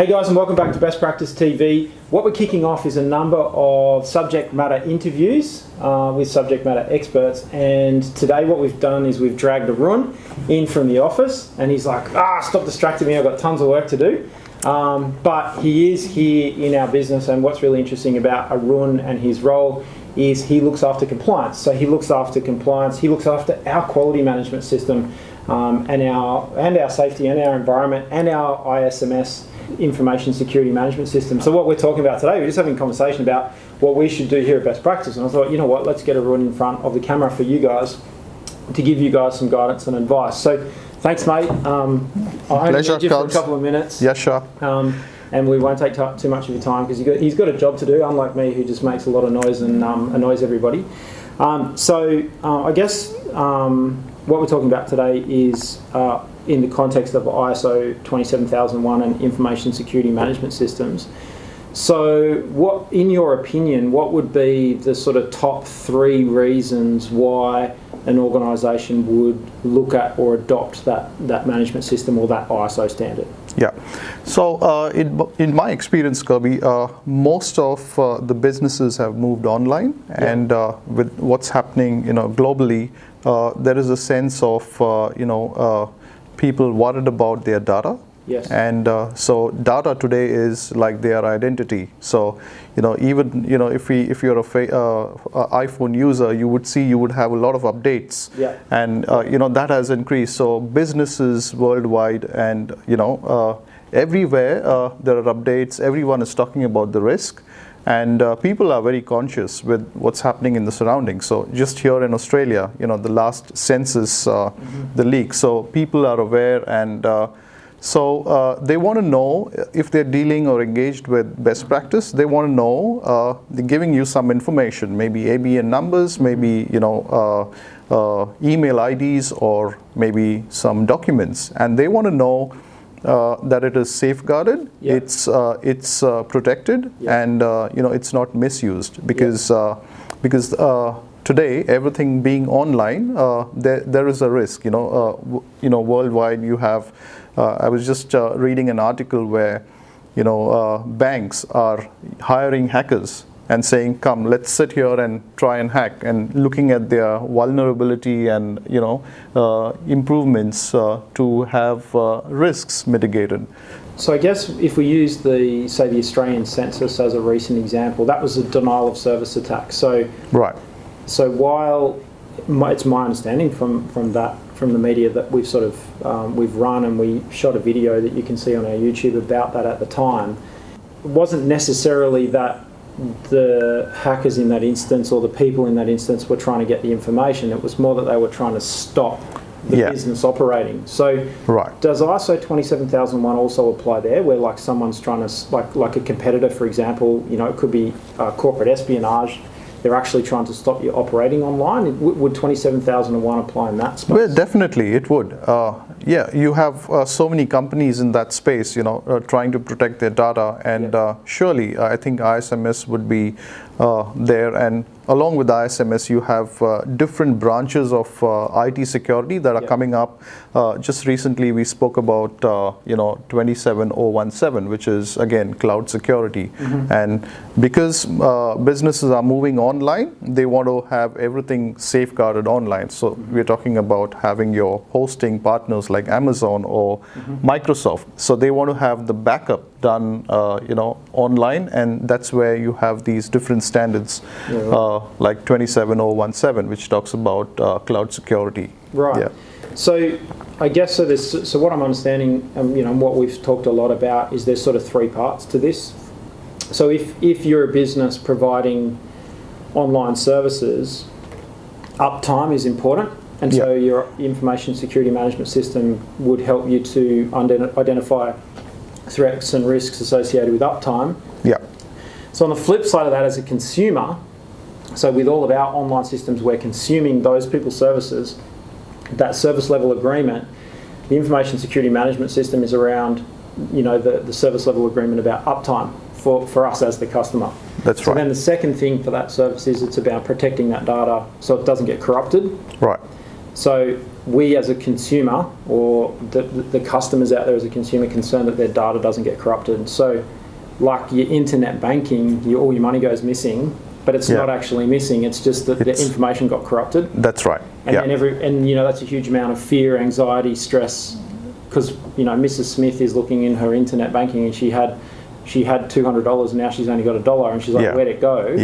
Hey guys, and welcome back to Best Practice TV. What we're kicking off is a number of subject matter interviews with subject matter experts, and today what we've done is we've dragged Arun in from the office, and he's like, stop distracting me, I've got tons of work to do. But he is here in our business, and what's really interesting about Arun and his role is he looks after compliance. So he looks after compliance, he looks after our quality management system, and our safety and our environment and our ISMS information security management system. So what we're talking about today, we're just having a conversation about what we should do here at Best Practice, and I thought, you know what, let's get Arun in front of the camera for you guys to give you guys some guidance and advice. So thanks, mate. I only need you for a couple of minutes. Yeah, sure. And we won't take too much of your time because he's got a job to do, unlike me, who just makes a lot of noise and annoys everybody. I guess what we're talking about today is in the context of ISO 27001 and information security management systems. So what, in your opinion, what would be the sort of top 3 reasons why an organisation would look at or adopt that management system or that ISO standard? Yeah. So in my experience, Kirby, most of the businesses have moved online, and with what's happening, globally, there is a sense of people worried about their data. Yes. And so data today is like their identity. So even if you're a iPhone user, you would have a lot of updates. Yeah. And that has increased. So businesses worldwide and everywhere there are updates. Everyone is talking about the risk. And people are very conscious with what's happening in the surroundings. So just here in Australia, the last census, the leak. So people are aware, and so they want to know if they're dealing or engaged with best practice. They want to know they're giving you some information, maybe ABN numbers, maybe email IDs, or maybe some documents, and they want to know that it is safeguarded, it's protected, and it's not misused, because today everything being online, there is a risk. Worldwide you have. I was just reading an article where banks are hiring hackers and saying, "Come, let's sit here and try and hack," and looking at their vulnerability and improvements to have risks mitigated. So I guess if we use the Australian census as a recent example, that was a denial of service attack. So right. So while it's my understanding from the media that we've sort of we've run, and we shot a video that you can see on our YouTube about that at the time, it wasn't necessarily that the hackers in that instance or the people in that instance were trying to get the information. It was more that they were trying to stop the business operating. So does ISO 27001 also apply there, where like someone's trying to, like a competitor, for example, it could be corporate espionage, they're actually trying to stop you operating online? Would 27001 apply in that space? Well, definitely it would. You have so many companies in that space, trying to protect their data, and surely I think ISMS would be there, and along with ISMS you have different branches of IT security that are coming up. Just recently we spoke about 27017, which is again cloud security, and because businesses are moving online, they want to have everything safeguarded online. So we're talking about having your hosting partners like Amazon or Microsoft. So they want to have the backup done online, and that's where you have these different standards like 27017, which talks about cloud security. Right. Yeah. So I guess so what I'm understanding, and what we've talked a lot about, is there's sort of 3 parts to this. So if you're a business providing online services, uptime is important, and so your information security management system would help you to identify threats and risks associated with uptime. Yeah. So on the flip side of that, as a consumer, so with all of our online systems, we're consuming those people's services. That service level agreement, the information security management system is around, the service level agreement about uptime for us as the customer. That's right. So then the second thing for that service is it's about protecting that data so it doesn't get corrupted. Right. So we as a consumer, or the customers out there as a consumer, concerned that their data doesn't get corrupted. So like your internet banking, all your money goes missing, but it's not actually missing. It's just that the information got corrupted. That's right. And then that's a huge amount of fear, anxiety, stress, because Mrs. Smith is looking in her internet banking and she had $200 and now she's only got $1 and she's like, where'd it go?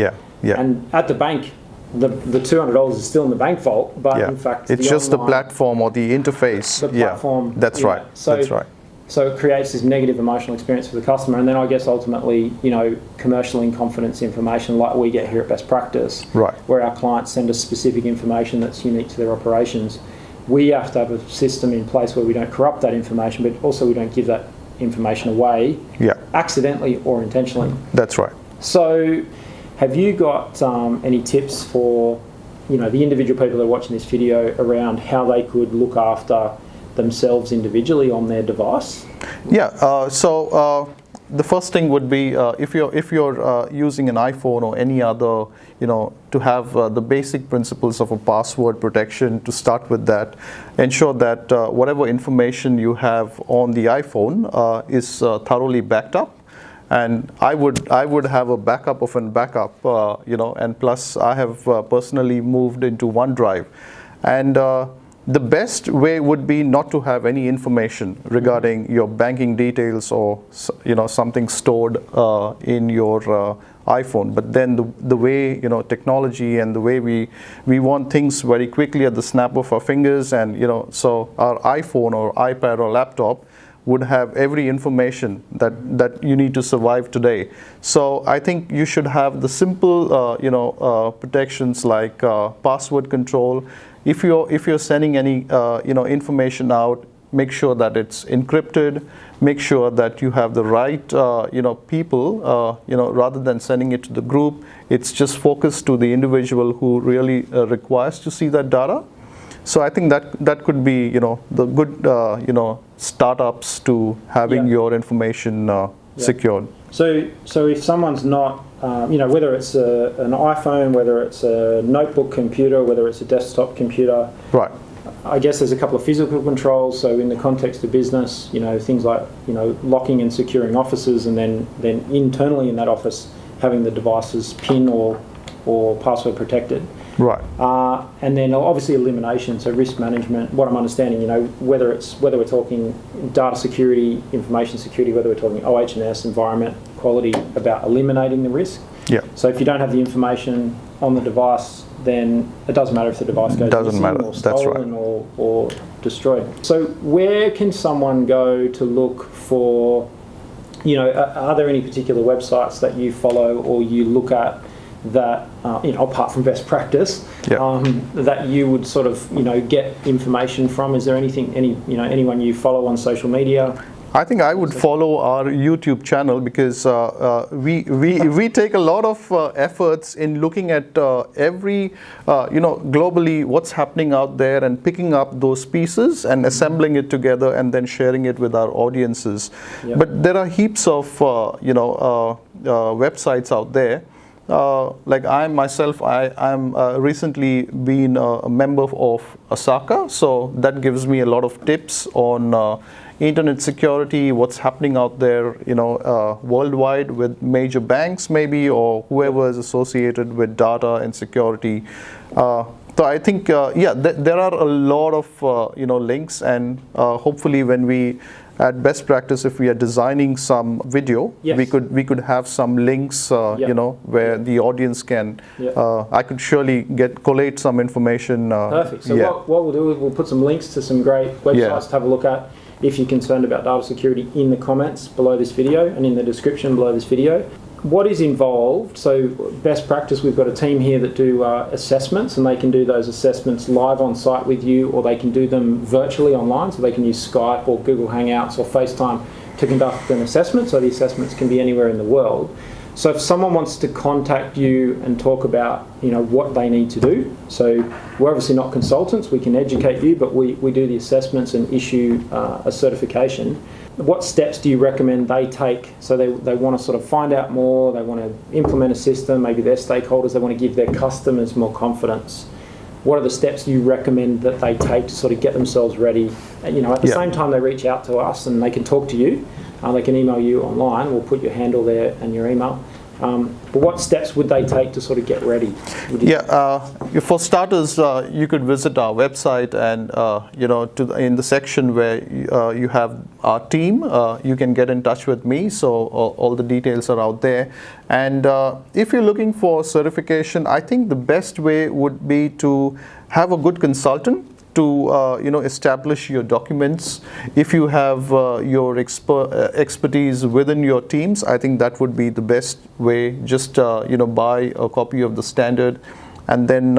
And at the bank, the $200 is still in the bank vault, but in fact it's just the platform or the interface. The platform. That's right. That's right. So it creates this negative emotional experience for the customer, and then I guess ultimately, commercial in confidence information like we get here at Best Practice, where our clients send us specific information that's unique to their operations. We have to have a system in place where we don't corrupt that information, but also we don't give that information away accidentally or intentionally. That's right. So have you got any tips for the individual people that are watching this video around how they could look after themselves individually on their device? So the first thing would be if you're using an iPhone or any other, to have the basic principles of a password protection. To start with that, ensure that whatever information you have on the iPhone is thoroughly backed up. And I would have a backup of a backup, and plus I have personally moved into OneDrive, and the best way would be not to have any information regarding your banking details or something stored in your iPhone. But then the way technology and the way we want things very quickly at the snap of our fingers, and so our iPhone or iPad or laptop would have every information that you need to survive today. So I think you should have the simple protections like password control. If you're sending any information out, make sure that it's encrypted. Make sure that you have the right people. Rather than sending it to the group, it's just focused to the individual who really requires to see that data. So I think that could be the good startups to having your information secured. So if someone's not whether it's an iPhone, whether it's a notebook computer, whether it's a desktop computer, right? I guess there's a couple of physical controls. So in the context of business, things like locking and securing offices, and then internally in that office having the devices PIN or password protected. Right. And then obviously elimination, so risk management. What I'm understanding, whether we're talking data security, information security, whether we're talking OH&S, environment, quality, about eliminating the risk. Yeah. So if you don't have the information on the device, then it doesn't matter if the device goes missing or stolen or destroyed. So where can someone go to look for, are there any particular websites that you follow or you look at that apart from Best Practice, that you would sort of get information from? Is there anyone you follow on social media? I think I would follow our YouTube channel because we take a lot of efforts in looking at every globally what's happening out there and picking up those pieces and assembling it together and then sharing it with our audiences. But there are heaps of websites out there. Like I'm recently been a member of Asaka, so that gives me a lot of tips on internet security, what's happening out there, worldwide with major banks maybe, or whoever is associated with data and security. So I think, there are a lot of links, and hopefully when we at Best Practice, if we are designing some video, we could have some links, where the audience can. I could surely collate some information. Perfect. So what we'll do is we'll put some links to some great websites to have a look at if you're concerned about data security in the comments below this video and in the description below this video. What is involved? So Best Practice, we've got a team here that do assessments, and they can do those assessments live on site with you, or they can do them virtually online, so they can use Skype or Google Hangouts or FaceTime to conduct an assessment. So the assessments can be anywhere in the world. So if someone wants to contact you and talk about what they need to do, so we're obviously not consultants, we can educate you, but we do the assessments and issue a certification. What steps do you recommend they take? So they want to sort of find out more, they want to implement a system, maybe their stakeholders, they want to give their customers more confidence. what are the steps you recommend that they take to sort of get themselves ready? At the same time they reach out to us and they can talk to you, they can email you online. We'll put your handle there and your email. But what steps would they take to sort of get ready? For starters, you could visit our website and in the section where you have our team, you can get in touch with me. So all the details are out there. And if you're looking for certification, I think the best way would be to have a good consultant to establish your documents. If you have your expertise within your teams, I think that would be the best way. Just buy a copy of the standard, and then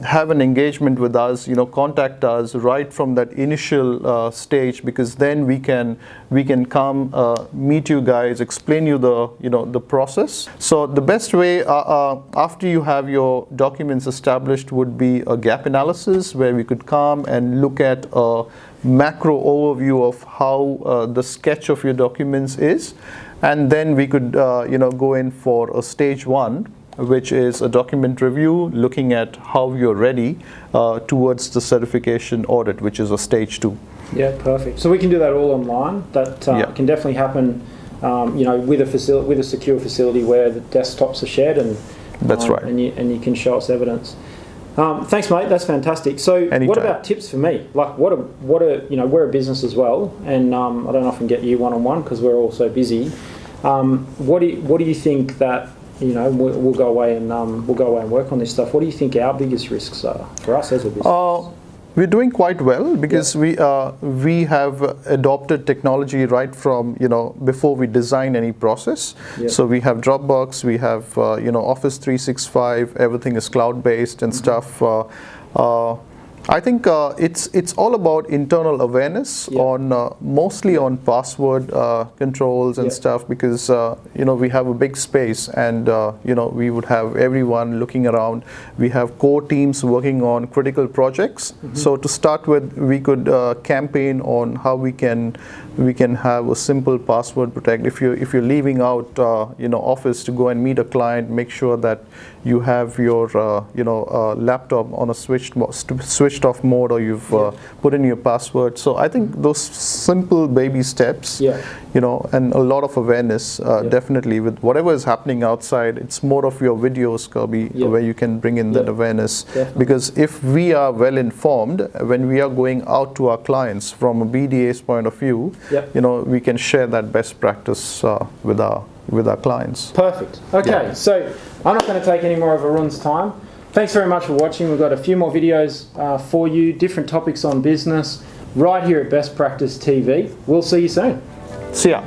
have an engagement with us. Contact us right from that initial stage, because then we can come meet you guys, explain you the process. So the best way after you have your documents established would be a gap analysis, where we could come and look at a macro overview of how the sketch of your documents is, and then we could go in for a stage 1, which is a document review, looking at how you're ready towards the certification audit, which is a stage 2. Yeah, perfect. So we can do that all online. That can definitely happen, with a secure facility where the desktops are shared, and that's right. And you can show us evidence. Thanks, mate. That's fantastic. So, Anytime. What about tips for me? Like, what are we're a business as well, and I don't often get you one-on-one because we're all so busy. What do you think that we'll go away and work on this stuff? What do you think our biggest risks are for us as a business? We're doing quite well, because we have adopted technology right from before we design any process. Yeah. So we have Dropbox, we have Office 365. Everything is cloud-based and stuff. I think it's all about internal awareness on mostly on password controls and stuff, because we have a big space, and we would have everyone looking around. We have core teams working on critical projects. So to start with, we could campaign on how we can have a simple password protect. If you're leaving out Office to go and meet a client, make sure that you have your laptop on a switched off mode, or you've put in your password. So I think those simple baby steps, and a lot of awareness, definitely with whatever is happening outside. It's more of your videos, Kirby, where you can bring in that awareness. Definitely. Because if we are well informed, when we are going out to our clients from a BDA's point of view, we can share that best practice with our clients. Perfect. Okay, so I'm not going to take any more of Arun's time. Thanks very much for watching. We've got a few more videos for you, different topics on business, right here at Best Practice TV. We'll see you soon. See ya.